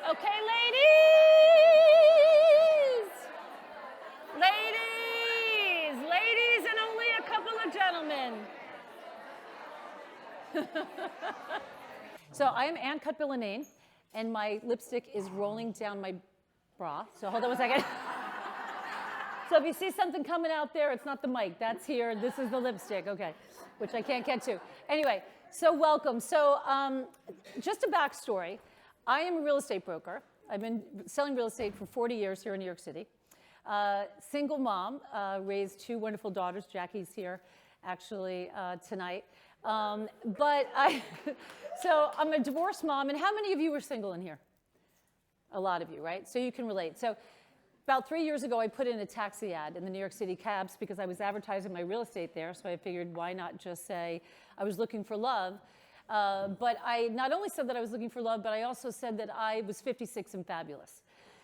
Okay, ladies, and only a couple of gentlemen. So I am Ann Cutbillanane, and my lipstick is rolling down my bra. So hold on one second. So if you see something coming out there, it's not the mic. That's here. This is the lipstick, okay, which I can't get to. Anyway, so welcome. So just a backstory. I am a real estate broker. I've been selling real estate for 40 years here in New York City. Single mom, raised two wonderful daughters. Jackie's here actually tonight. So I'm a divorced mom. And how many of you are single in here? A lot of you, right? So you can relate. So about 3 years ago, I put in a taxi ad in the New York City cabs because I was advertising my real estate there. So I figured, why not just say I was looking for love? But I not only said that I was looking for love, but I also said that I was 56 and fabulous.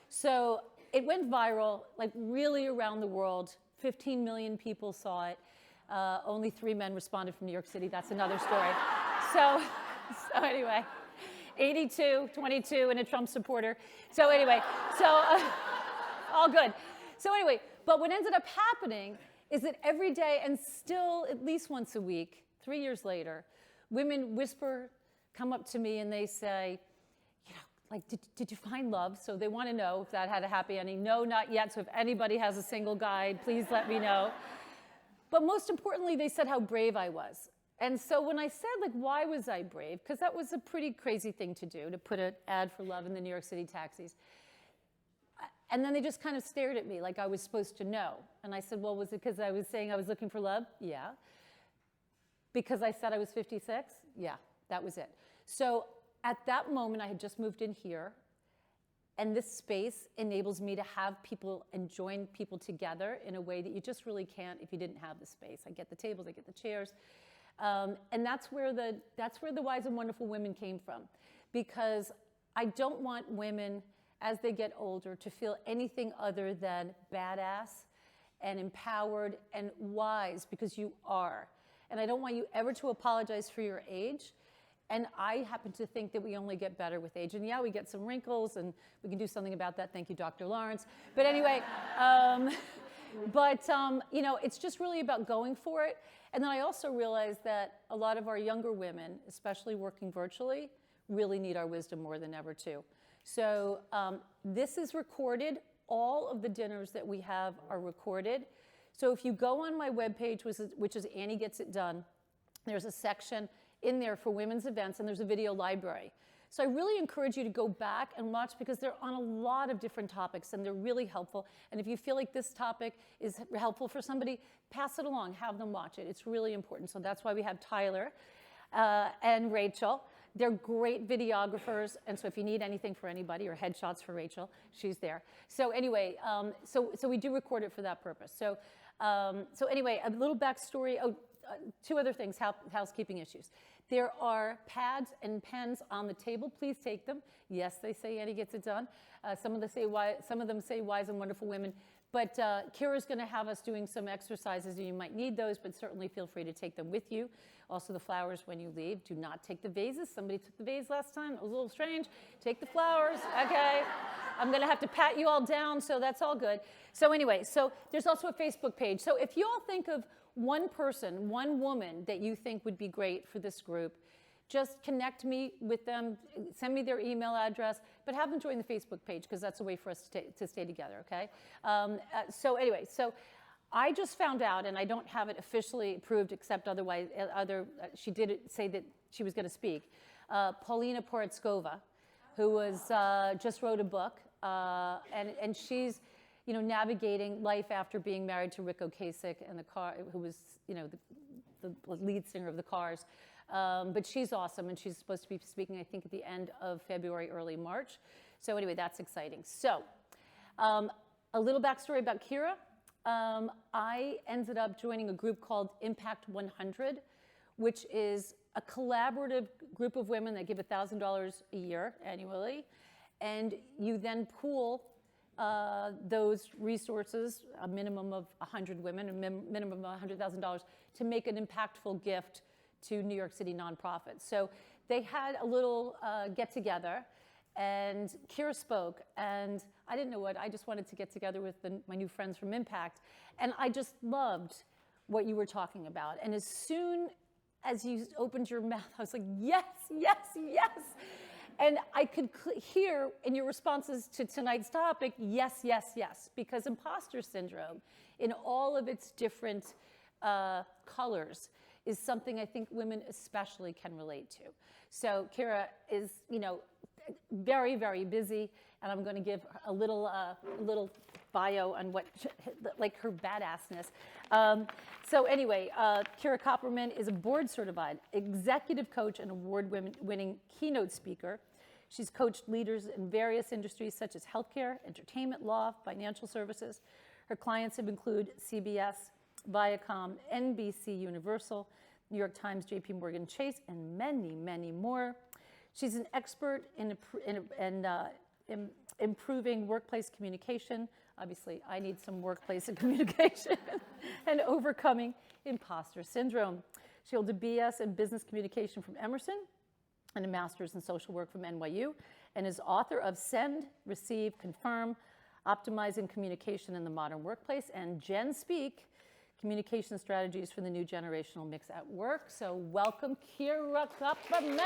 So it went viral, like really around the world. 15 million people saw it. Only 3 men responded from New York City. That's another story. So anyway, 82, 22, and a Trump supporter. So anyway, all good. So anyway, but what ended up happening is that every day, and still at least once a week, 3 years later, women come up to me and they say, you know, like, did you find love? So they want to know if that had a happy ending. No, not yet. So if anybody has a single guide, please let me know. But most importantly, they said how brave I was. And so when I said, like, why was I brave? Because that was a pretty crazy thing to do, to put an ad for love in the New York City taxis. And then they just kind of stared at me like I was supposed to know. And I said, well, was it because I was saying I was looking for love? Yeah. Because I said I was 56? Yeah, that was it. So at that moment, I had just moved in here. And this space enables me to have people and join people together in a way that you just really can't if you didn't have the space. I get the tables, I get the chairs. And that's where the Wise and Wonderful Women came from. Because I don't want women, as they get older, to feel anything other than badass and empowered and wise, because you are. And I don't want you ever to apologize for your age. And I happen to think that we only get better with age. And yeah, we get some wrinkles, and we can do something about that. Thank you, Dr. Lawrence. But anyway, you know, it's just really about going for it. And then I also realized that a lot of our younger women, especially working virtually, really need our wisdom more than ever, too. So this is recorded. All of the dinners that we have are recorded. So if you go on my webpage, which is Annie Gets It Done, there's a section in there for women's events, and there's a video library. So I really encourage you to go back and watch, because they're on a lot of different topics, and they're really helpful. And if you feel like this topic is helpful for somebody, pass it along, have them watch it. It's really important. So that's why we have Tyler and Rachel. They're great videographers, and so if you need anything for anybody or headshots for Rachel, she's there. So anyway, so we do record it for that purpose. So anyway, a little backstory. Oh, two other things, housekeeping issues. There are pads and pens on the table. Please take them. Yes, they say Annie Gets It Done. Some of them say Wise and Wonderful Women. But Kira's going to have us doing some exercises, and you might need those, but certainly feel free to take them with you. Also, the flowers when you leave. Do not take the vases. Somebody took the vase last time. It was a little strange. Take the flowers, okay? I'm going to have to pat you all down, so that's all good. So anyway, so there's also a Facebook page. So if you all think of one person, one woman that you think would be great for this group, just connect me with them, send me their email address, but have them join the Facebook page, because that's a way for us to stay together, okay? So anyway, so I just found out, and I don't have it officially approved, except otherwise, she did say that she was going to speak. Paulina Porizkova, who was just wrote a book, and she's, you know, navigating life after being married to Rick Ocasek, and who was, you know, the lead singer of the Cars. But she's awesome, and she's supposed to be speaking, I think, at the end of February, early March. So anyway, that's exciting. So a little backstory about Kira. I ended up joining a group called Impact 100, which is a collaborative group of women that give $1,000 a year annually. And you then pool those resources, a minimum of 100 women, a minimum of $100,000, to make an impactful gift to New York City nonprofits. So they had a little get together, and Kira spoke, and I didn't know what, I just wanted to get together with my new friends from Impact, and I just loved what you were talking about. And as soon as you opened your mouth, I was like, yes, yes, yes. And I could hear in your responses to tonight's topic, yes, yes, yes, because imposter syndrome in all of its different colors is something I think women especially can relate to. So Kira is, very, very busy, and I'm going to give a little bio on what, like her badassness. So anyway, Kira Copperman is a board-certified executive coach and award-winning keynote speaker. She's coached leaders in various industries such as healthcare, entertainment, law, financial services. Her clients have included CBS, Viacom, NBC Universal, New York Times, JP Morgan Chase, and many, many more. She's an expert in improving workplace communication. Obviously, I need some workplace communication and overcoming imposter syndrome. She holds a BS in business communication from Emerson and a master's in social work from NYU, and is author of Send, Receive, Confirm, Optimizing Communication in the Modern Workplace, and Gen Speak, Communication Strategies for the New Generational Mix at Work. So welcome, Kira Copperman.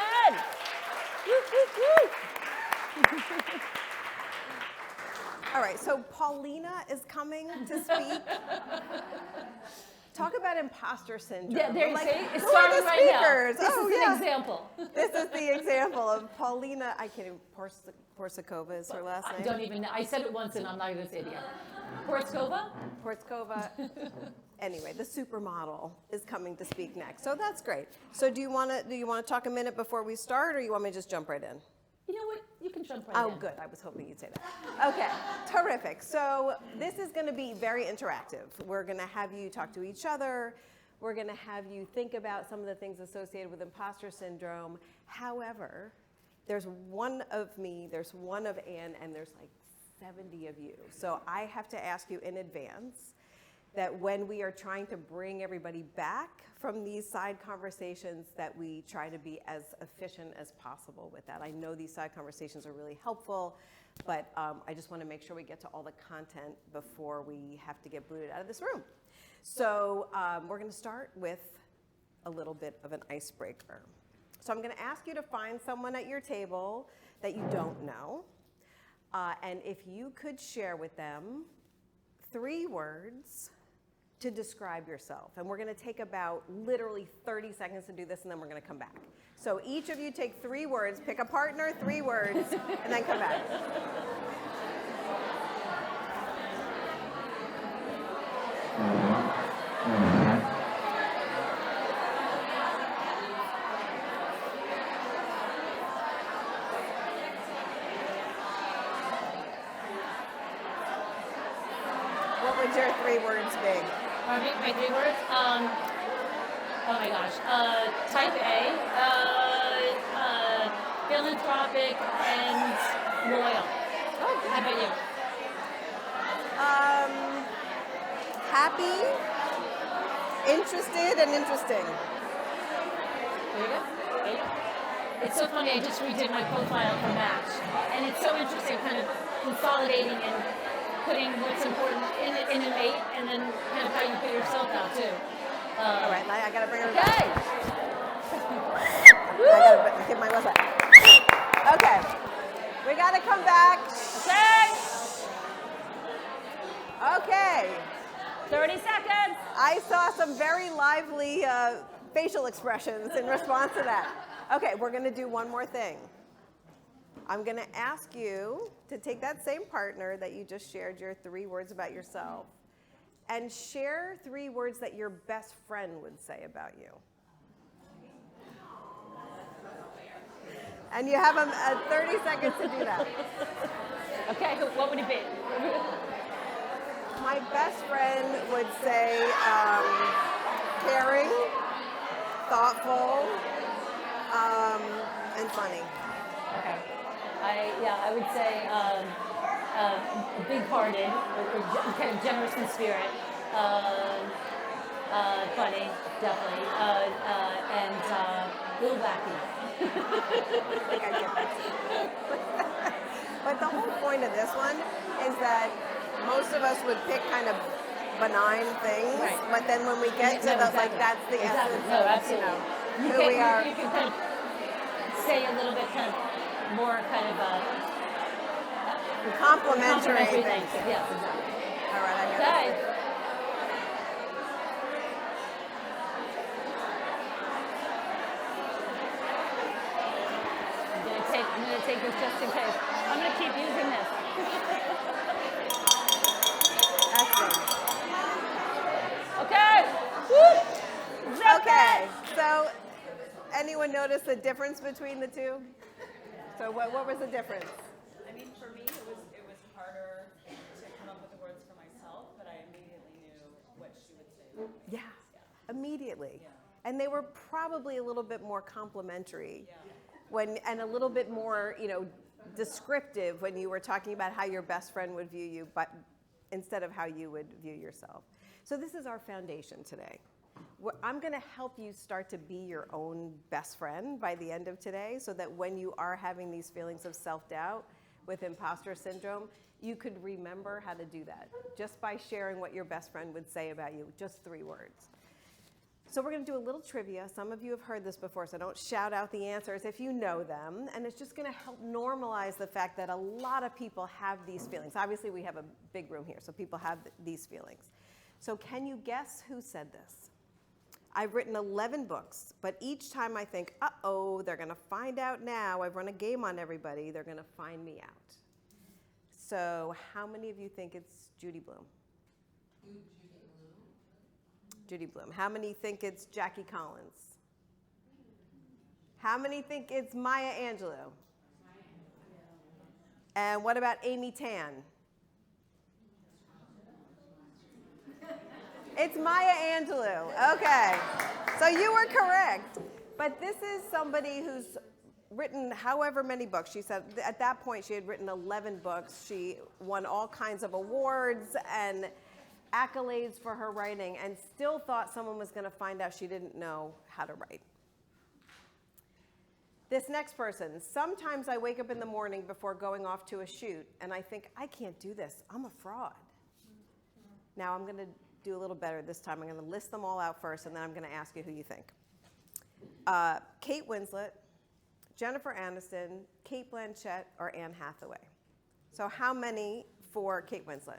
All right, so Paulina is coming to speak. Talk about imposter syndrome. Yeah, there you see. It's who are the starting right now. speakers? This is an example. This is the example of Paulina. I can't even. Porskova is her last name. I don't even know. I said it once, and I'm not going to say it again. Porskova? Porskova. Anyway, the supermodel is coming to speak next, so that's great. So do you want to talk a minute before we start, or you want me to just jump right in? You know what? You can jump right in. Oh, good. I was hoping you'd say that. Okay, terrific. So this is going to be very interactive. We're going to have you talk to each other. We're going to have you think about some of the things associated with imposter syndrome. However, there's one of me, there's one of Anne, and there's like 70 of you. So I have to ask you in advance that when we are trying to bring everybody back from these side conversations, that we try to be as efficient as possible with that. I know these side conversations are really helpful, but I just want to make sure we get to all the content before we have to get booted out of this room. So we're going to start with a little bit of an icebreaker. So I'm going to ask you to find someone at your table that you don't know, and if you could share with them 3 words to describe yourself. And we're going to take about literally 30 seconds to do this, and then we're going to come back. So each of you take 3 words, pick a partner, 3 words, and then come back. What would your 3 words be? My 3 words? Oh my gosh. Type A, philanthropic, and loyal. Oh, How about you? Happy, interested, and interesting. There you go. There you go. It's so funny, I just redid my profile for Match, and it's so interesting kind of consolidating and putting what's important in an 8, and then kind of how you put yourself out too. All right, I gotta bring her Okay. back. I gotta get my website. Okay, we gotta come back. Okay. 30 seconds. I saw some very lively facial expressions in response to that. Okay, we're gonna do one more thing. I'm going to ask you to take that same partner that you just shared your 3 words about yourself and share 3 words that your best friend would say about you. And you have 30 seconds to do that. Okay, what would it be? My best friend would say caring, thoughtful, and funny. Okay. I would say big-hearted, or kind of generous in spirit, funny, definitely, and a little wacky. I think I get that. But the whole point of this one is that most of us would pick kind of benign things, Right. but then when we get to the, like, that's the essence No, of, absolutely. who we are. You can kind of say a little bit kind of more kind of Complimentary things. things. Yes, exactly. All right, I hear Okay. that. I'm gonna take this just in case. I'm gonna keep using this. Excellent. Okay. Woo. Okay, so anyone notice the difference between the two? So what was the difference? I mean, for me, it was harder to come up with the words for myself, but I immediately knew what she would say. Yeah, immediately. Yeah. And they were probably a little bit more complimentary Yeah. and a little bit more, descriptive when you were talking about how your best friend would view you, but instead of how you would view yourself. So this is our foundation today. I'm going to help you start to be your own best friend by the end of today, so that when you are having these feelings of self-doubt with imposter syndrome, you could remember how to do that just by sharing what your best friend would say about you, just 3 words. So we're going to do a little trivia. Some of you have heard this before, so don't shout out the answers if you know them. And it's just going to help normalize the fact that a lot of people have these feelings. Obviously, we have a big room here, so people have these feelings. So can you guess who said this? I've written 11 books, but each time I think, uh-oh, they're going to find out now. I've run a game on everybody. They're going to find me out. So how many of you think it's Judy Blume? Judy Blume. How many think it's Jackie Collins? How many think it's Maya Angelou? And what about Amy Tan? It's Maya Angelou. Okay. So you were correct. But this is somebody who's written however many books. She said at that point she had written 11 books. She won all kinds of awards and accolades for her writing, and still thought someone was going to find out she didn't know how to write. This next person, sometimes I wake up in the morning before going off to a shoot and I think, I can't do this. I'm a fraud. Now I'm going to do a little better this time. I'm going to list them all out first, and then I'm going to ask you who you think. Kate Winslet, Jennifer Aniston, Kate Blanchett, or Anne Hathaway. So how many for Kate Winslet?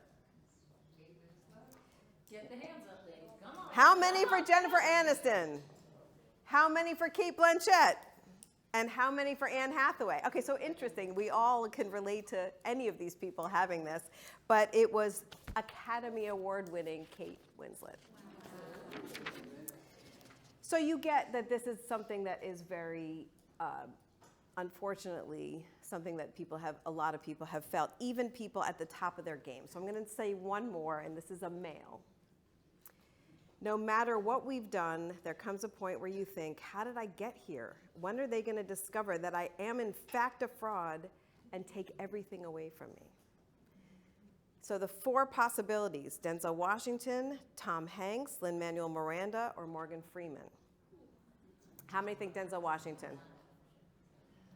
Get the hands up, ladies. Come on. How many for Jennifer Aniston? How many for Kate Blanchett? And how many for Anne Hathaway? Okay, so interesting. We all can relate to any of these people having this, but it was Academy Award-winning Kate Winslet. So you get that this is something that is very, unfortunately, something that a lot of people have felt, even people at the top of their game. So I'm going to say one more, and this is a male. No matter what we've done, there comes a point where you think, how did I get here? When are they going to discover that I am in fact a fraud and take everything away from me? So the 4 possibilities: Denzel Washington, Tom Hanks, Lin-Manuel Miranda, or Morgan Freeman. How many think Denzel Washington?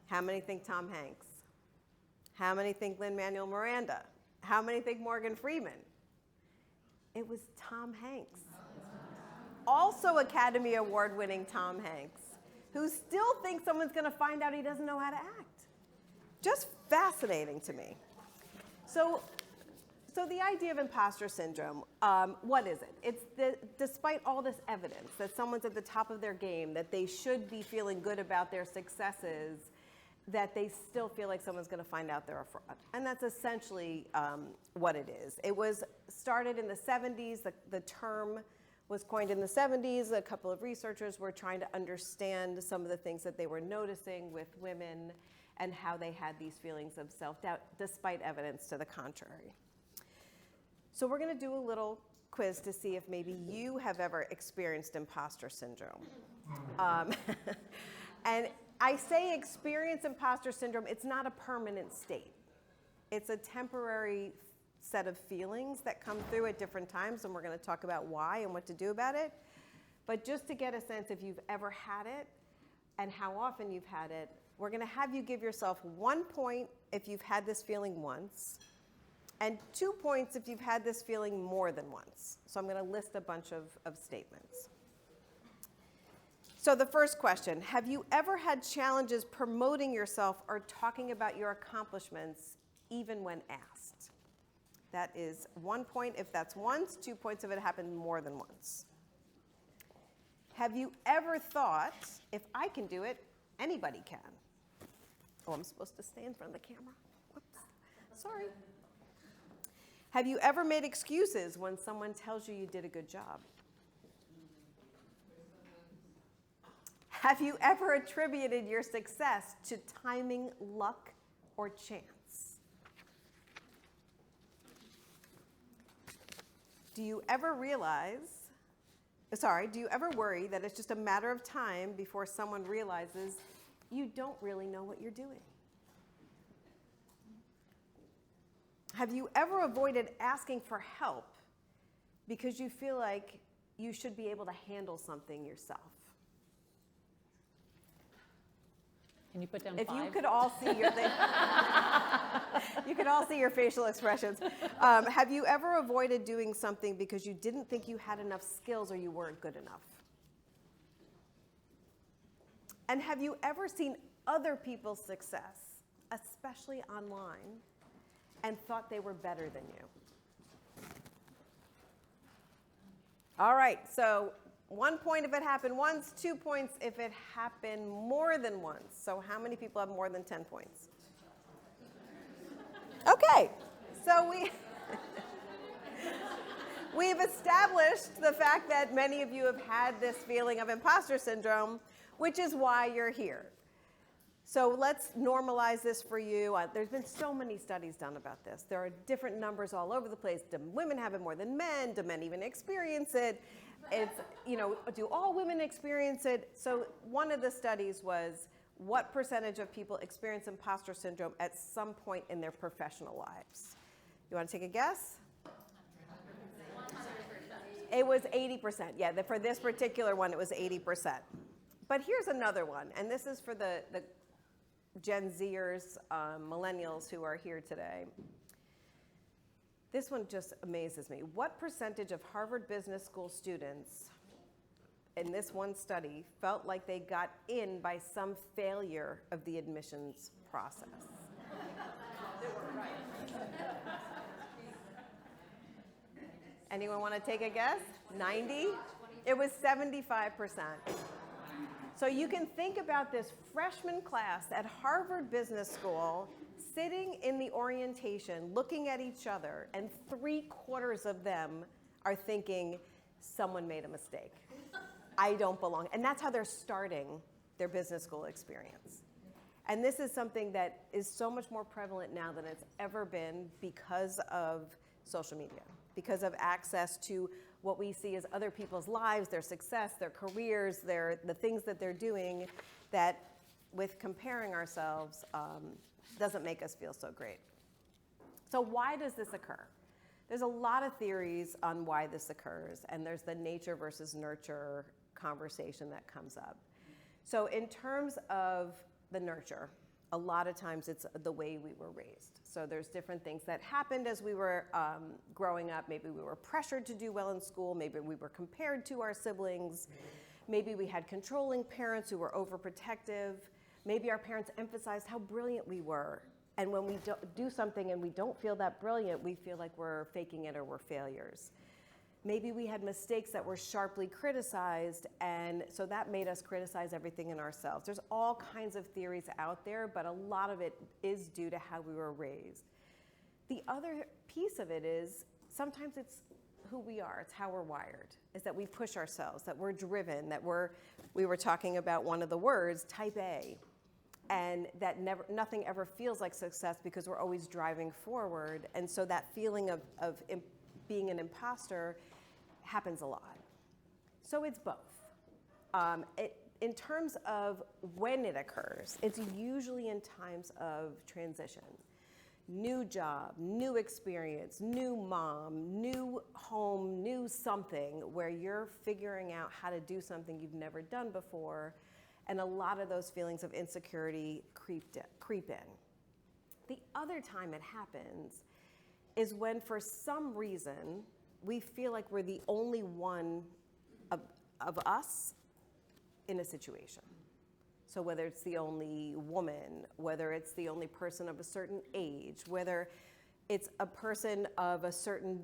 How many think Tom Hanks? How many think Lin-Manuel Miranda? How many think Morgan Freeman? It was Tom Hanks. Also Academy Award-winning Tom Hanks, who still thinks someone's going to find out he doesn't know how to act. Just fascinating to me. So the idea of imposter syndrome, what is it? It's despite all this evidence that someone's at the top of their game, that they should be feeling good about their successes, that they still feel like someone's going to find out they're a fraud. And that's essentially what it is. It was started in the 70s. The term was coined in the 70s. A couple of researchers were trying to understand some of the things that they were noticing with women and how they had these feelings of self-doubt, despite evidence to the contrary. So we're going to do a little quiz to see if maybe you have ever experienced imposter syndrome. And I say experience imposter syndrome, it's not a permanent state. It's a temporary set of feelings that come through at different times, and we're going to talk about why and what to do about it. But just to get a sense if you've ever had it and how often you've had it. We're going to have you give yourself 1 point if you've had this feeling once, and 2 points if you've had this feeling more than once. So I'm going to list a bunch of statements. So the first question, have you ever had challenges promoting yourself or talking about your accomplishments even when asked? That is 1 point if that's once, 2 points if it happened more than once. Have you ever thought, if I can do it, anybody can? Oh, I'm supposed to stay in front of the camera. Whoops, sorry. Have you ever made excuses when someone tells you you did a good job? Have you ever attributed your success to timing, luck, or chance? Do you ever worry that it's just a matter of time before someone realizes you don't really know what you're doing? Have you ever avoided asking for help because you feel like you should be able to handle something yourself? Can you put down If 5? you could all see your you could all see your facial expressions. Have you ever avoided doing something because you didn't think you had enough skills or you weren't good enough? And have you ever seen other people's success, especially online, and thought they were better than you? All right, so 1 point if it happened once, 2 points if it happened more than once. So how many people have more than 10 points? Okay, so we've established the fact that many of you have had this feeling of imposter syndrome, which is why you're here. So let's normalize this for you. There's been so many studies done about this. There are different numbers all over the place. Do women have it more than men? Do men even experience it? It's, do all women experience it? So one of the studies was what percentage of people experience imposter syndrome at some point in their professional lives? You want to take a guess? 100%. It was 80%. Yeah, for this particular one, it was 80%. But here's another one, and this is for the Gen Zers, millennials who are here today. This one just amazes me. What percentage of Harvard Business School students in this one study felt like they got in by some failure of the admissions process? They were right. Anyone want to take a guess? 90? It was 75%. So you can think about this freshman class at Harvard Business School sitting in the orientation, looking at each other, and 3/4 of them are thinking, someone made a mistake. I don't belong. And that's how they're starting their business school experience. And this is something that is so much more prevalent now than it's ever been because of social media, because of access to what we see as other people's lives, their success, their careers, the things that they're doing that with comparing ourselves doesn't make us feel so great. So why does this occur? There's a lot of theories on why this occurs, and there's the nature versus nurture conversation that comes up. So in terms of the nurture, a lot of times it's the way we were raised. So there's different things that happened as we were growing up. Maybe we were pressured to do well in school. Maybe we were compared to our siblings. Maybe we had controlling parents who were overprotective. Maybe our parents emphasized how brilliant we were. And when we do something and we don't feel that brilliant, we feel like we're faking it or we're failures. Maybe we had mistakes that were sharply criticized, and so that made us criticize everything in ourselves. There's all kinds of theories out there, but a lot of it is due to how we were raised. The other piece of it is sometimes it's who we are, it's how we're wired, is that we push ourselves, that we're driven, that we were talking about one of the words, type A, and that nothing ever feels like success because we're always driving forward, and so that feeling of being an imposter happens a lot. So it's both. In terms of when it occurs, it's usually in times of transition. New job, new experience, new mom, new home, new something, where you're figuring out how to do something you've never done before, And a lot of those feelings of insecurity creep in. The other time it happens is when for some reason we feel like we're the only one of us in a situation. So whether it's the only woman, whether it's the only person of a certain age, whether it's a person of a certain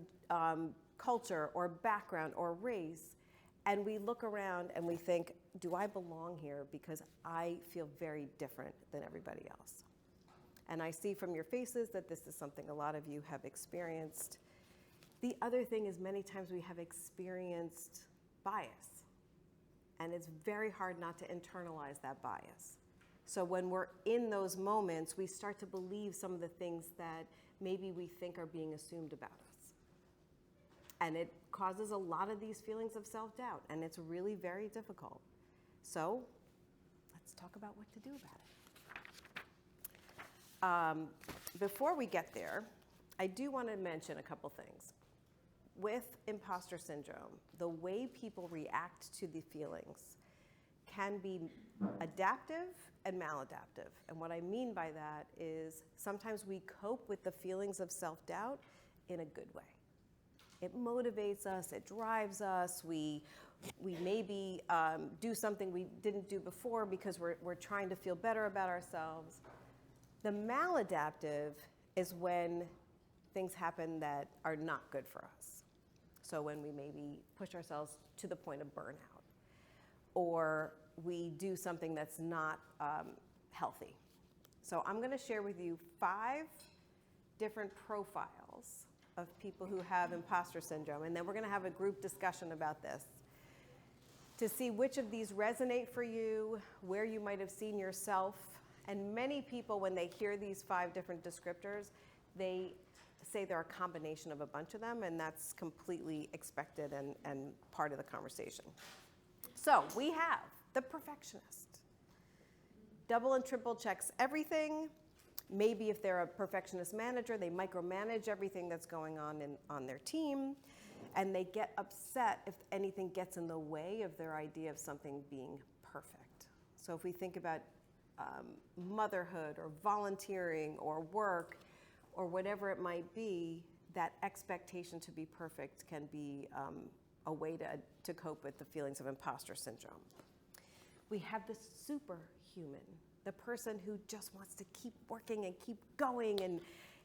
culture or background or race, and we look around and we think, do I belong here because I feel very different than everybody else? And I see from your faces that this is something a lot of you have experienced. The other thing is many times we have experienced bias. And it's very hard not to internalize that bias. So when we're in those moments, we start to believe some of the things that maybe we think are being assumed about us. And it causes a lot of these feelings of self-doubt, and it's really very difficult. So let's talk about what to do about it. Before we get there, I do want to mention a couple things. With imposter syndrome, the way people react to the feelings can be adaptive and maladaptive. And what I mean by that is sometimes we cope with the feelings of self-doubt in a good way. It motivates us, it drives us, we maybe do something we didn't do before because we're trying to feel better about ourselves. The maladaptive is when things happen that are not good for us. So when we maybe push ourselves to the point of burnout, or we do something that's not healthy. So I'm going to share with you 5 different profiles of people who have imposter syndrome, and then we're going to have a group discussion about this to see which of these resonate for you, where you might have seen yourself. And many people, when they hear these 5 different descriptors, they say they're a combination of a bunch of them, and that's completely expected and part of the conversation. So we have the perfectionist. Double and triple checks everything. Maybe if they're a perfectionist manager, they micromanage everything that's going on their team, and they get upset if anything gets in the way of their idea of something being perfect. So if we think about motherhood or volunteering or work, or whatever it might be, that expectation to be perfect can be a way to cope with the feelings of imposter syndrome. We have the superhuman, the person who just wants to keep working and keep going and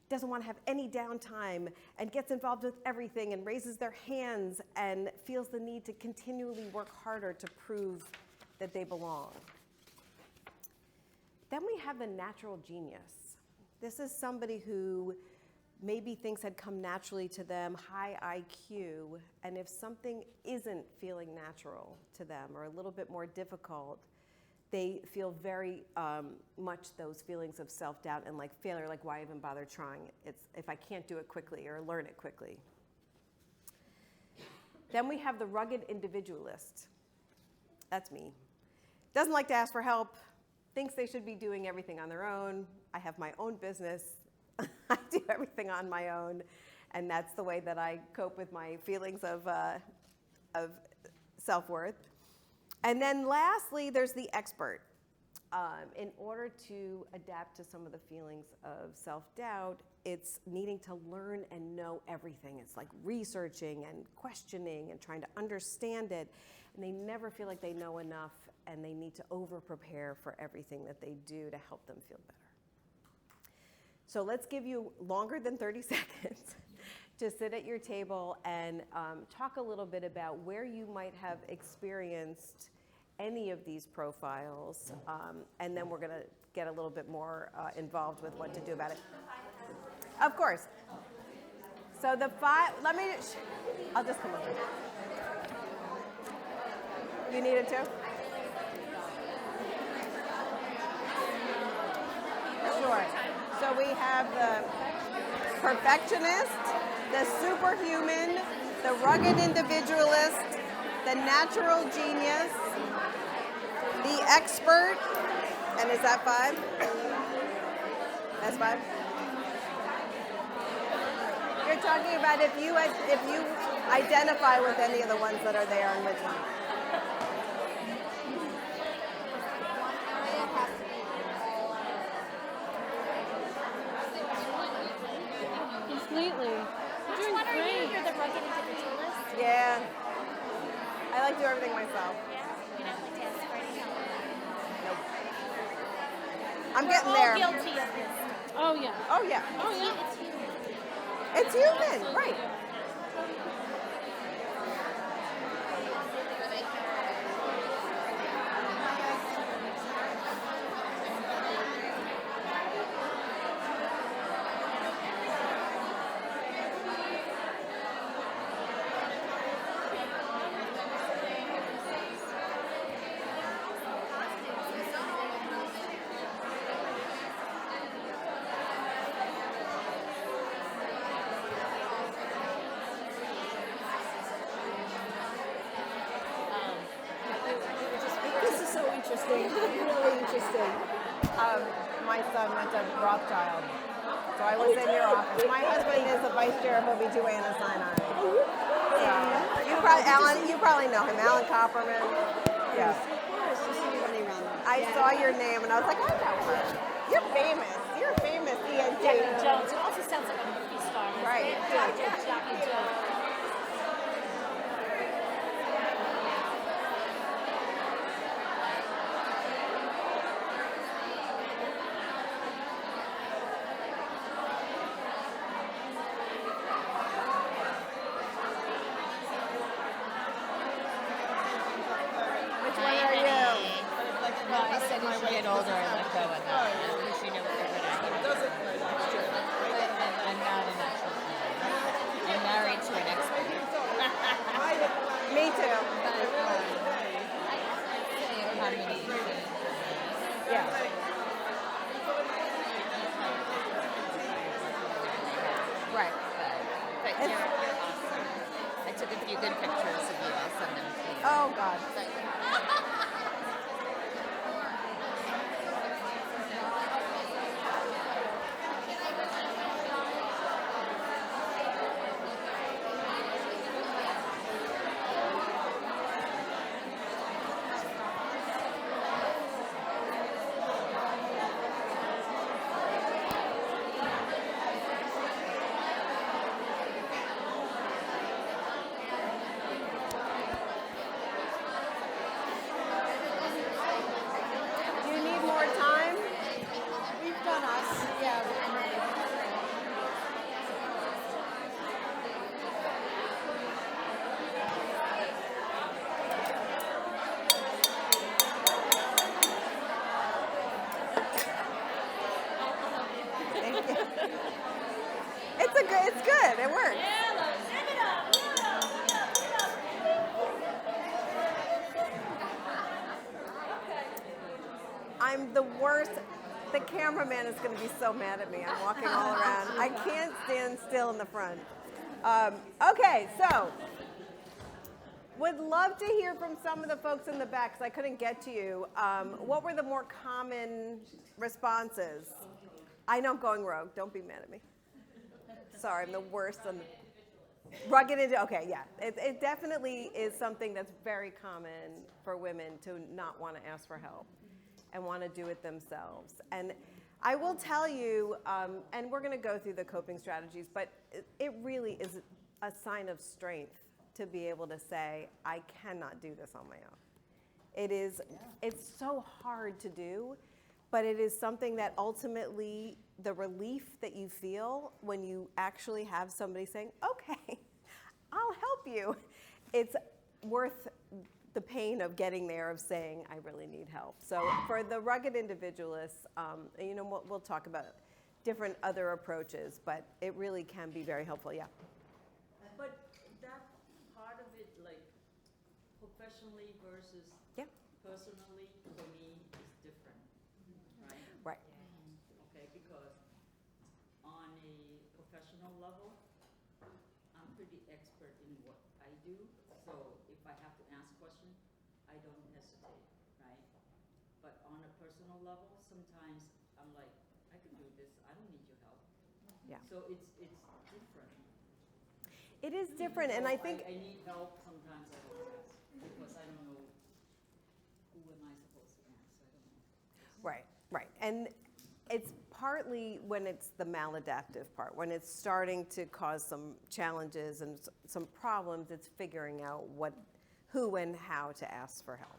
doesn't want to have any downtime and gets involved with everything and raises their hands and feels the need to continually work harder to prove that they belong. Then we have the natural genius. This is somebody who maybe things had come naturally to them, high IQ, and if something isn't feeling natural to them or a little bit more difficult, they feel very much those feelings of self-doubt and like failure, like why even bother trying? It's if I can't do it quickly or learn it quickly. Then we have the rugged individualist. That's me. Doesn't like to ask for help, thinks they should be doing everything on their own. I have my own business. I do everything on my own. And that's the way that I cope with my feelings of self-worth. And then lastly, there's the expert. In order to adapt to some of the feelings of self-doubt, it's needing to learn and know everything. It's like researching and questioning and trying to understand it. And they never feel like they know enough, and they need to over-prepare for everything that they do to help them feel better. So let's give you longer than 30 seconds to sit at your table and talk a little bit about where you might have experienced any of these profiles, and then we're going to get a little bit more involved with what to do about it. Of course. So the 5, I'll just come over. You need it too? Sure. So we have the perfectionist, the superhuman, the rugged individualist, the natural genius, the expert, and is that 5? That's 5? You're talking about if you identify with any of the ones that are there and which one. completely. You're Which doing one are you? great. You're the rugged individualist? Yeah. I like to do everything myself. Yeah. You don't like to ask for any help. Nope. I'm We're getting all there. guilty of this. Oh, yeah. Oh yeah. Oh, yeah. It's human. It's human, right? This is so interesting, really interesting. My son went to Rothschild, so I was in your office. My husband is the vice chair of OB/GYN at Sinai. So, you probably know him, Alan Copperman. Yeah. I saw your name and I was like, I know her. You're famous. You're a famous ENT. Jackie Jones, who also sounds like a movie star. Right. Dr. Jackie Jones. Which one are you? Well, I said as you get older, I let go of that. Because you know what they're good at. I'm not an actual fan. I'm married to an expert. Me too. Combination. Yeah. Right. But you're awesome. I took a few good pictures of you. I'll send them to you. Oh God. Do you need more time? We've done us. Yeah. Thank you. It's good. It works. I'm the worst. The cameraman is going to be so mad at me. I'm walking all around. I can't stand still in the front. Okay, so would love to hear from some of the folks in the back because I couldn't get to you. What were the more common responses? I know I'm going rogue. Don't be mad at me. Sorry, I'm the worst on the rugged into. Okay, yeah, it definitely is something that's very common for women to not want to ask for help and want to do it themselves. And I will tell you, and we're going to go through the coping strategies, but it really is a sign of strength to be able to say, I cannot do this on my own. It's so hard to do, but it is something that ultimately the relief that you feel when you actually have somebody saying, okay, I'll help you, it's worth the pain of getting there, of saying, I really need help. So for the rugged individualists, we'll talk about different other approaches, but it really can be very helpful, yeah. But that part of it, like professionally versus Yeah. personally, for me, is different, right? Right. Okay, because on a professional level, I'm pretty expert in what I do. So if I have to ask questions, I don't hesitate, right? But on a personal level, sometimes I'm like, I can do this. I don't need your help. Yeah. So it's different. It is different, and I think I need help. Sometimes I don't ask because I don't know who am I supposed to ask. I don't know. right. And it's partly when it's the maladaptive part, when it's starting to cause some challenges and some problems, it's figuring out who and how to ask for help.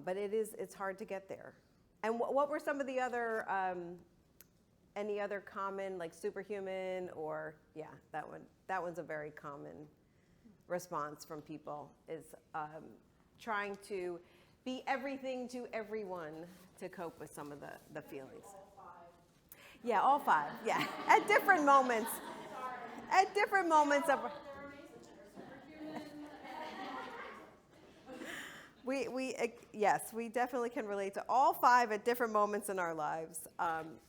But it's hard to get there. And what were some of the other, any other common, like superhuman or, yeah, that one's a very common response from people, is trying to be everything to everyone to cope with some of the feelings. Yeah, all five, yeah. At different moments. At different moments of... Yes, we definitely can relate to all five at different moments in our lives.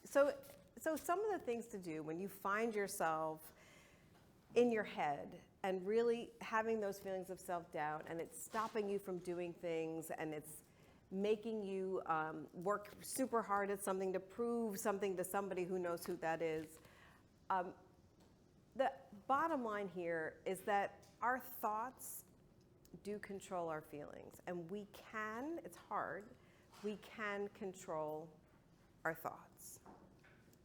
So some of the things to do when you find yourself in your head and really having those feelings of self-doubt, and it's stopping you from doing things, and it's making you work super hard at something to prove something to somebody who knows who that is. The bottom line here is that our thoughts do control our feelings, and we can, it's hard, we can control our thoughts.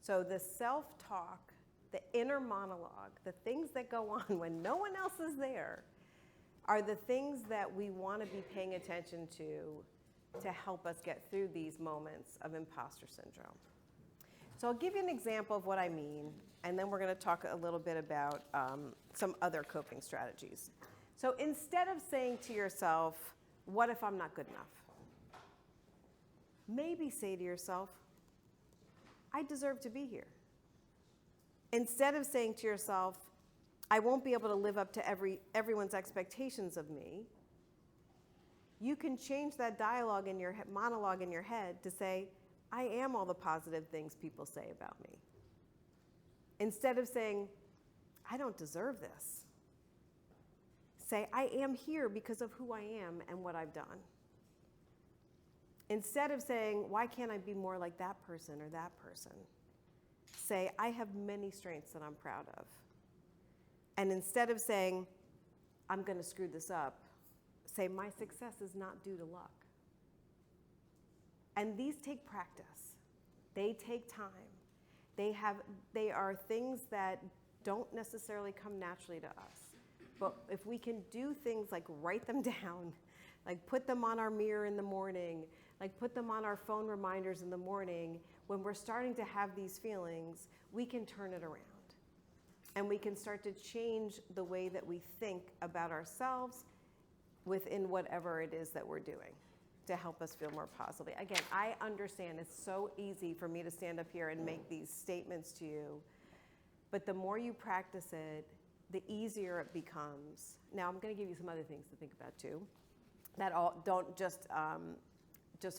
So the self-talk, the inner monologue, the things that go on when no one else is there, are the things that we want to be paying attention to help us get through these moments of imposter syndrome. So I'll give you an example of what I mean, and then we're going to talk a little bit about some other coping strategies. So instead of saying to yourself, what if I'm not good enough? Maybe say to yourself, I deserve to be here. Instead of saying to yourself, I won't be able to live up to everyone's expectations of me, you can change that dialogue in your monologue in your head to say, I am all the positive things people say about me. Instead of saying, I don't deserve this, say, I am here because of who I am and what I've done. Instead of saying, why can't I be more like that person or that person, say, I have many strengths that I'm proud of. And instead of saying, I'm going to screw this up, say, my success is not due to luck. And these take practice. They take time. They are things that don't necessarily come naturally to us. But if we can do things like write them down, like put them on our mirror in the morning, like put them on our phone reminders in the morning, when we're starting to have these feelings, we can turn it around. And we can start to change the way that we think about ourselves within whatever it is that we're doing to help us feel more positively. Again, I understand it's so easy for me to stand up here and make these statements to you, but the more you practice it, the easier it becomes. Now, I'm going to give you some other things to think about too. That all don't just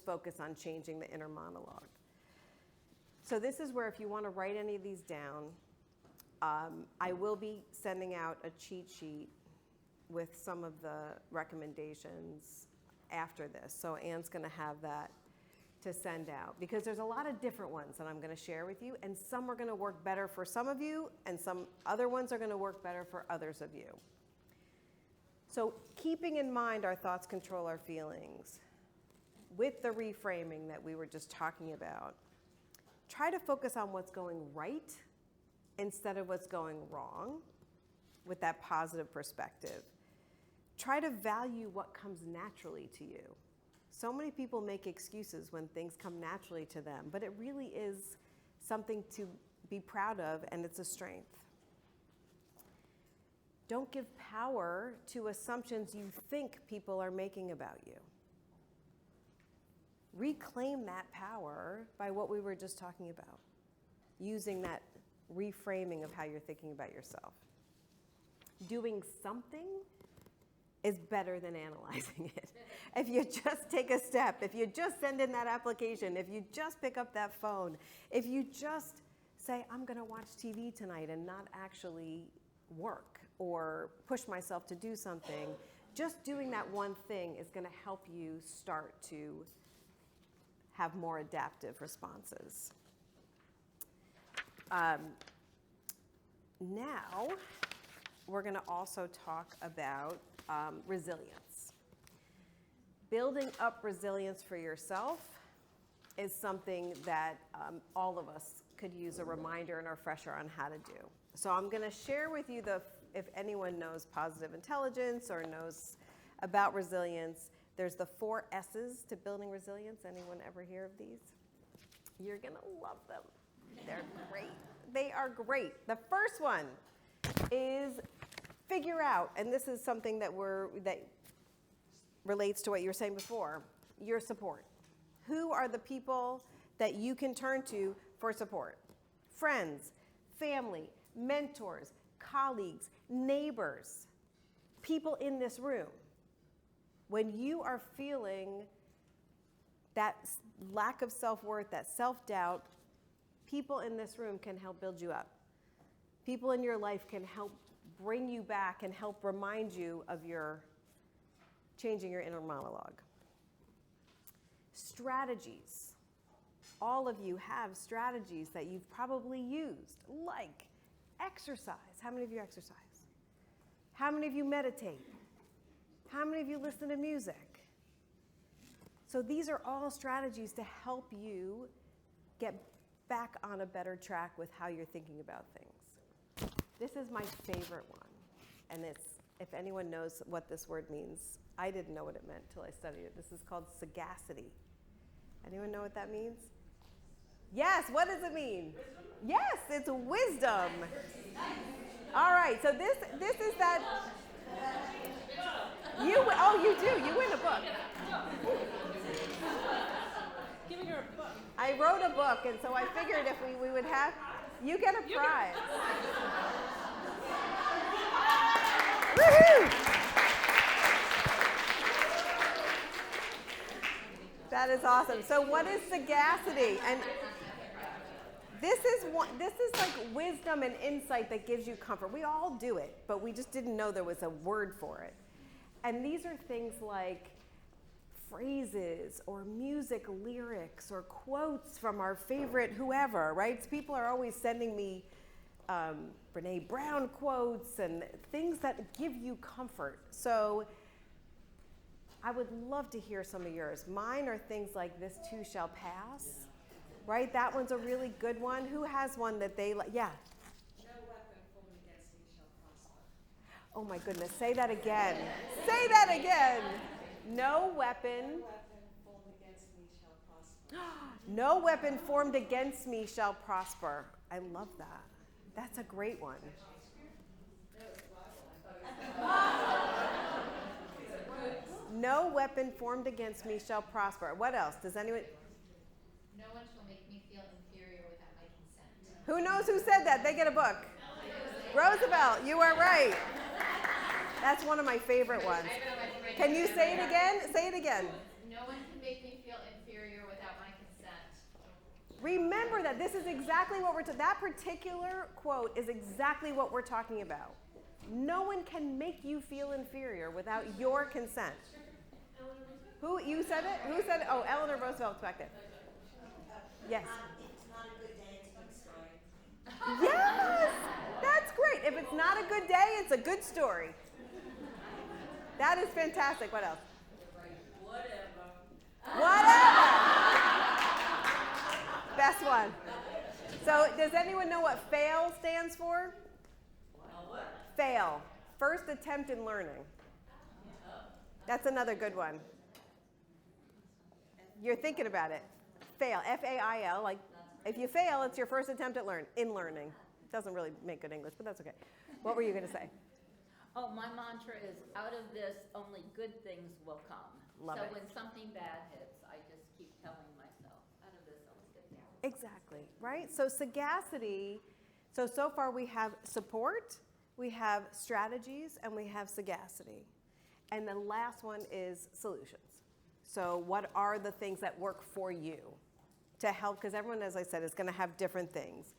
focus on changing the inner monologue. So this is where, if you want to write any of these down, I will be sending out a cheat sheet with some of the recommendations after this. So Anne's going to have that to send out, because there's a lot of different ones that I'm going to share with you, and some are going to work better for some of you, and some other ones are going to work better for others of you. So keeping in mind our thoughts control our feelings, with the reframing that we were just talking about, try to focus on what's going right instead of what's going wrong with that positive perspective. Try to value what comes naturally to you. So many people make excuses when things come naturally to them, but it really is something to be proud of, and it's a strength. Don't give power to assumptions you think people are making about you. Reclaim that power by what we were just talking about, using that reframing of how you're thinking about yourself. Doing something is better than analyzing it. If you just take a step, if you just send in that application, if you just pick up that phone, if you just say, I'm going to watch TV tonight and not actually work or push myself to do something, just doing that one thing is going to help you start to have more adaptive responses. Now, we're going to also talk about resilience. Building up resilience for yourself is something that all of us could use a reminder and a refresher on how to do. So I'm going to share with you if anyone knows positive intelligence or knows about resilience, there's the 4 S's to building resilience. Anyone ever hear of these? You're going to love them. They're great. They are great. The first one is figure out, and this is something that relates to what you were saying before, your support. Who are the people that you can turn to for support? Friends, family, mentors, colleagues, neighbors, people in this room. When you are feeling that lack of self-worth, that self-doubt, people in this room can help build you up. People in your life can help bring you back and help remind you of changing your inner monologue. Strategies. All of you have strategies that you've probably used, like exercise. How many of you exercise? How many of you meditate? How many of you listen to music? So these are all strategies to help you get back on a better track with how you're thinking about things. This is my favorite one, and if anyone knows what this word means, I didn't know what it meant until I studied it. This is called sagacity. Anyone know what that means? Yes, what does it mean? Yes, it's wisdom. All right, so this is that. You do. You win a book. Giving her a book. I wrote a book, and so I figured if we would have, you get a prize. Woohoo! That is awesome. So what is sagacity? And this is like wisdom and insight that gives you comfort. We all do it, but we just didn't know there was a word for it. And these are things like phrases or music lyrics or quotes from our favorite whoever, right? So people are always sending me Brene Brown quotes and things that give you comfort. So I would love to hear some of yours. Mine are things like "this too shall pass," right? That one's a really good one. Who has one that they like? Yeah. No weapon formed against me shall prosper. Oh my goodness, say that again. Say that again. No weapon. No weapon formed against me shall prosper. No weapon formed against me shall prosper. I love that. That's a great one. No weapon formed against me shall prosper. What else? Does anyone? No one shall make me feel inferior without my consent. Who knows who said that? They get a book. Roosevelt, you are right. That's one of my favorite ones. Can you say it again? Say it again. No one can make me feel inferior without my consent. Remember that this is exactly what that particular quote is exactly what we're talking about. No one can make you feel inferior without your consent. Who, you said it? Who said it? Oh, Eleanor Roosevelt's back there. Yes. It's not a good day, it's a good story. Yes! That's great. If it's not a good day, it's a good story. That is fantastic. What else? Whatever. Best one. So does anyone know what FAIL stands for? FAIL. First attempt in learning. That's another good one. You're thinking about it. FAIL. F-A-I-L. Like, if you fail, it's your first attempt at learning. Doesn't really make good English, but that's okay. What were you going to say? Oh, my mantra is, out of this, only good things will come. Love so it. when something bad hits, I just keep telling myself, out of this, only good things. Exactly, right? So sagacity, so far we have support, we have strategies, and we have sagacity. And the last one is solutions. So what are the things that work for you to help? Because everyone, as I said, is going to have different things.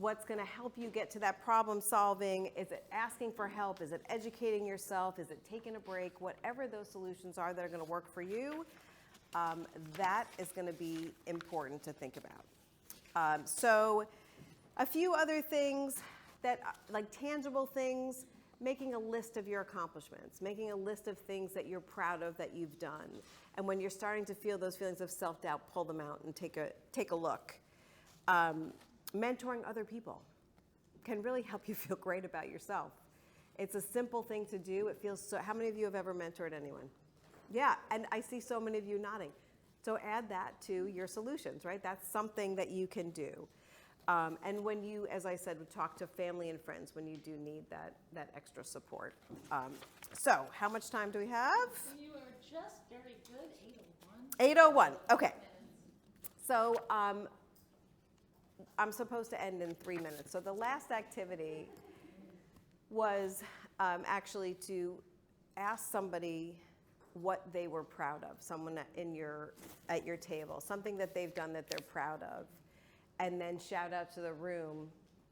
What's going to help you get to that problem solving? Is it asking for help? Is it educating yourself? Is it taking a break? Whatever those solutions are that are going to work for you, that is going to be important to think about. So a few other things that, like tangible things, making a list of your accomplishments, making a list of things that you're proud of that you've done. And when you're starting to feel those feelings of self-doubt, pull them out and take a look. Mentoring other people can really help you feel great about yourself. It's a simple thing to do. It feels so, how many of you have ever mentored anyone? Yeah, and I see so many of you nodding. So add that to your solutions, right? That's something that you can do. And when you, as I said, talk to family and friends when you do need that extra support. So how much time do we have? You are just very good, 8:01. 8:01, okay. So I'm supposed to end in 3 minutes. So the last activity was actually to ask somebody what they were proud of, someone at your table, something that they've done that they're proud of, and then shout out to the room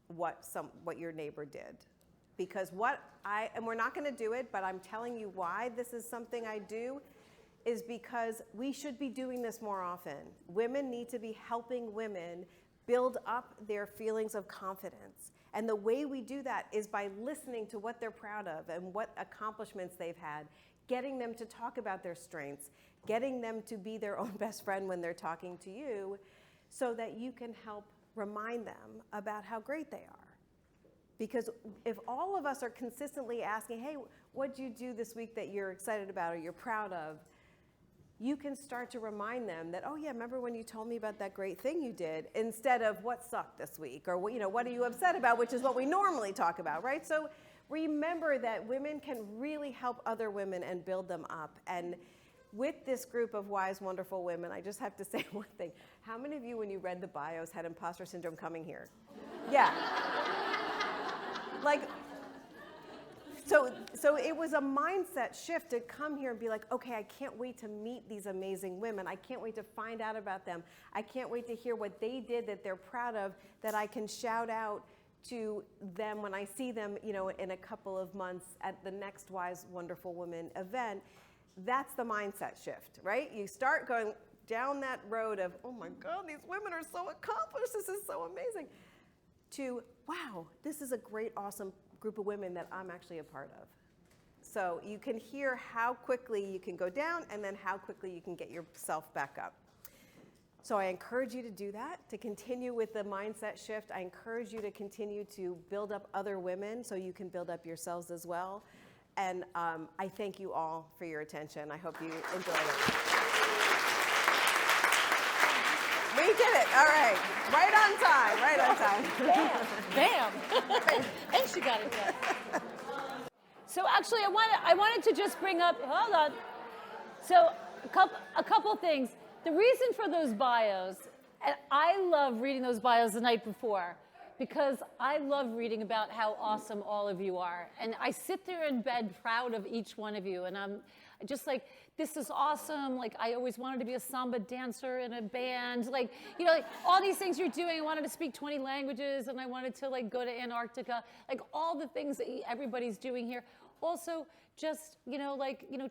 what your neighbor did. Because and we're not going to do it, but I'm telling you why this is something I do, is because we should be doing this more often. Women need to be helping women build up their feelings of confidence. And the way we do that is by listening to what they're proud of and what accomplishments they've had, getting them to talk about their strengths, getting them to be their own best friend when they're talking to you, so that you can help remind them about how great they are. Because if all of us are consistently asking, hey, what'd you do this week that you're excited about or you're proud of, you can start to remind them that, oh yeah, remember when you told me about that great thing you did, instead of what sucked this week, or what are you upset about, which is what we normally talk about, right? So remember that women can really help other women and build them up. And with this group of wise, wonderful women, I just have to say one thing. How many of you, when you read the bios, had imposter syndrome coming here? Yeah. So it was a mindset shift to come here and be like, okay, I can't wait to meet these amazing women. I can't wait to find out about them. I can't wait to hear what they did that they're proud of, that I can shout out to them when I see them, in a couple of months at the next Wise Wonderful Women event. That's the mindset shift, right? You start going down that road of, oh my God, these women are so accomplished. This is so amazing. To, wow, this is a great, awesome group of women that I'm actually a part of. So you can hear how quickly you can go down and then how quickly you can get yourself back up. So I encourage you to do that, to continue with the mindset shift. I encourage you to continue to build up other women so you can build up yourselves as well. And I thank you all for your attention. I hope you enjoyed it. We did it. All right. Right on time. Right on time. Bam. And she got it done. So actually, I wanted to just bring up, hold on. So a couple things. The reason for those bios, and I love reading those bios the night before, because I love reading about how awesome all of you are. And I sit there in bed proud of each one of you. And I'm just like, this is awesome. Like, I always wanted to be a samba dancer in a band. Like all these things you're doing. I wanted to speak 20 languages, and I wanted to go to Antarctica. Like all the things that everybody's doing here. Also, just,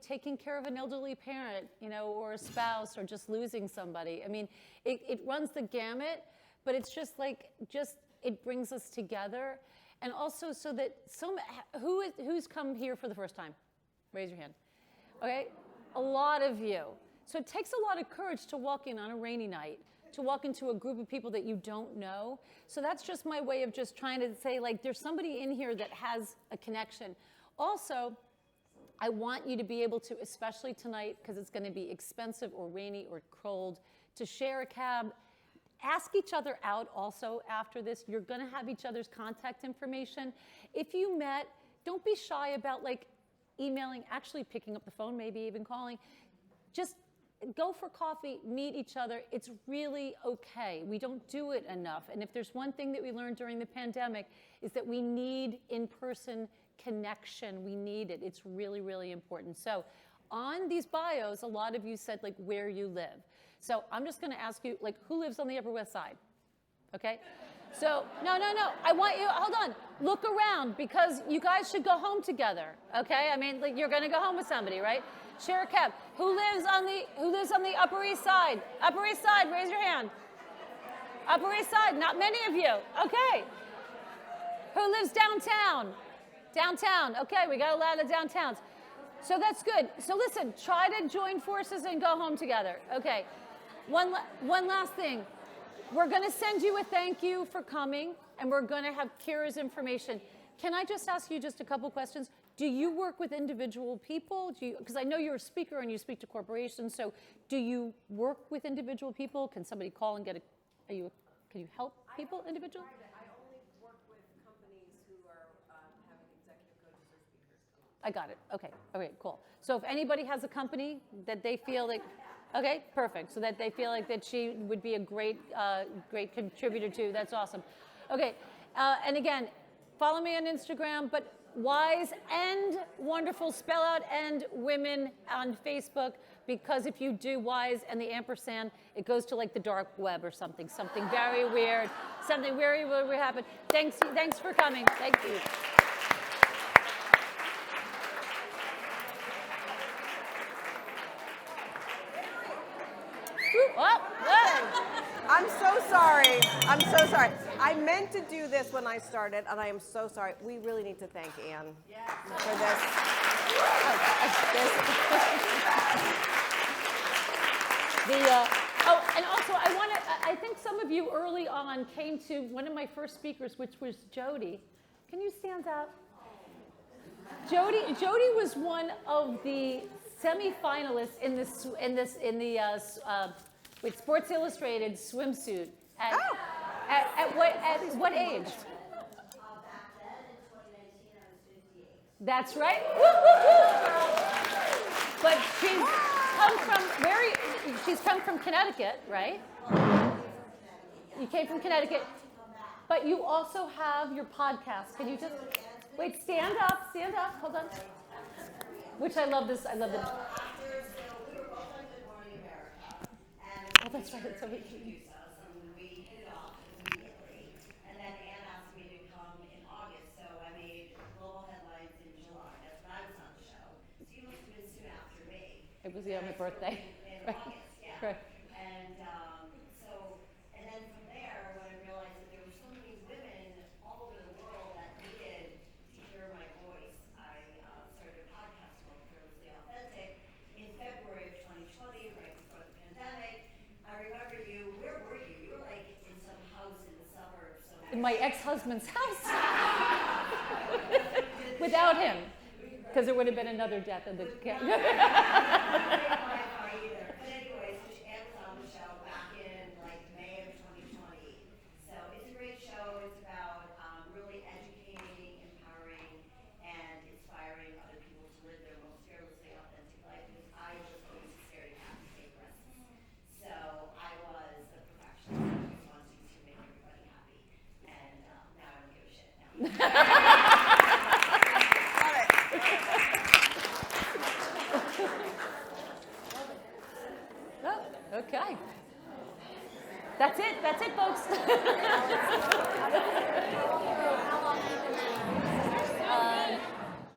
taking care of an elderly parent, or a spouse, or just losing somebody. I mean, it runs the gamut, but it's just it brings us together. And also so that who's come here for the first time? Raise your hand. Okay, a lot of you. So it takes a lot of courage to walk in on a rainy night, to walk into a group of people that you don't know. So that's just my way of just trying to say, there's somebody in here that has a connection. Also, I want you to be able to, especially tonight, because it's going to be expensive or rainy or cold, to share a cab. Ask each other out also after this. You're going to have each other's contact information. If you met, don't be shy about emailing, actually picking up the phone, maybe even calling. Just go for coffee, meet each other. It's really okay. We don't do it enough. And if there's one thing that we learned during the pandemic is that we need in-person connection. We need it. It's really, really important. So on these bios, a lot of you said where you live. So I'm just going to ask you who lives on the Upper West Side? Okay? So no. I want you, hold on. Look around, because you guys should go home together. Okay? I mean, you're going to go home with somebody, right? Share a cab. Who lives on the Upper East Side? Upper East Side, raise your hand. Upper East Side, not many of you. Okay. Who lives downtown? Downtown. Okay, we got a lot of downtowns. So that's good. So listen, try to join forces and go home together. Okay. One last thing. We're going to send you a thank you for coming, and we're going to have Kira's information. Can I just ask you just a couple questions? Do you work with individual people? Because I know you're a speaker and you speak to corporations, so do you work with individual people? Can somebody call and get can you help people individually? I only work with companies who are having executive coaches or speakers come. I got it. Okay, cool. So if anybody has a company that they feel like, okay, perfect. So that they feel like that she would be a great contributor to, that's awesome. Okay, and again, follow me on Instagram, but Wise and Wonderful, spell out and women on Facebook, because if you do Wise and the ampersand, it goes to like the dark web or something very weird, something very weird will happen. Thanks for coming. Thank you. I'm so sorry. I meant to do this when I started, and I am so sorry. We really need to thank Anne for this. And also I think some of you early on came to one of my first speakers, which was Jody. Can you stand up? Jody was one of the semifinalists in the Sports Illustrated swimsuit. At what age? Back then, in 2019, I was 58. That's right. Woo, woo, woo. But she's come from Connecticut, right? You came from Connecticut. But you also have your podcast. Can you just wait? Stand up. Hold on. Which I love this. So we were both on Good Morning America. And Oh, that's right. It's so introduced us, and we hit it off immediately. And then Anne asked me to come in August, so I made global headlines in July. That's when I was on the show. So you must have been soon after me. It was my birthday. In Right. August, yeah. Right. And then from there, when I realized that there were so many women all over the world that needed to hear my voice, I started a podcast called Fearlessly Authentic in February of 2020, right before the pandemic. I remember you. Where were you? You were like in some house in the suburbs. In my ex-husband's house. Without him. Because there would have been another death in the But anyway, so Anne was on the show back in like May of 2020. So it's a great show. It's about really educating, empowering, and inspiring other people to live their most fearlessly authentic life. Because I was always scared to have to take risks. So I was a perfectionist. I just wanted to make everybody happy. And now I don't give a shit now. Oh, okay. That's it, folks.